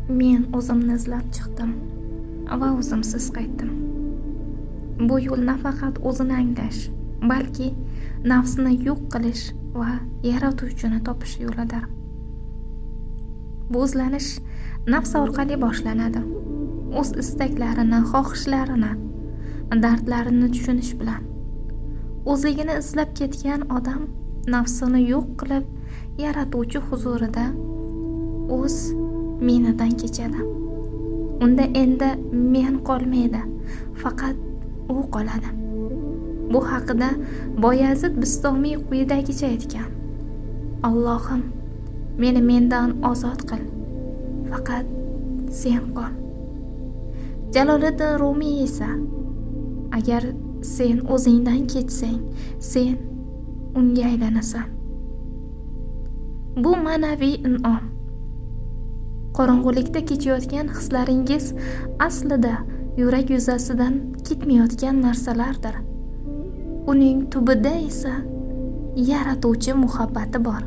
Men o'zimni izlab chiqdim va o'zimsiz qaytdim. Bu yo'l nafaqat o'zini anglash, balki nafsni yo'q qilish va yaratuvchini topish yo'lidir. Bu izlanish nafs orqali boshlanadi. O'z istaklarini, xohishlarini, dardlarini tushunish bilan. O'zligini izlab ketgan odam nafsini yo'q qilib, yaratuvchi huzurida o'z menidan kechadi. Unda endi men qolmaydi, faqat u qoladi. Bu haqida Boyazid Bistomiy quyidagicha aytgan: Allohim, meni mendan ozod qil, faqat sen qol. Jaloliddin Rumiy esa: agar sen o'zingdan ketsang, sen unga aylanasan. Bu ma'naviy in'om. Qorong'ulikda kechayotgan hislaringiz aslida yurak yuzasidan ketmayotgan narsalardir. Uning tubida esa yaratuvchi muhabbati bor.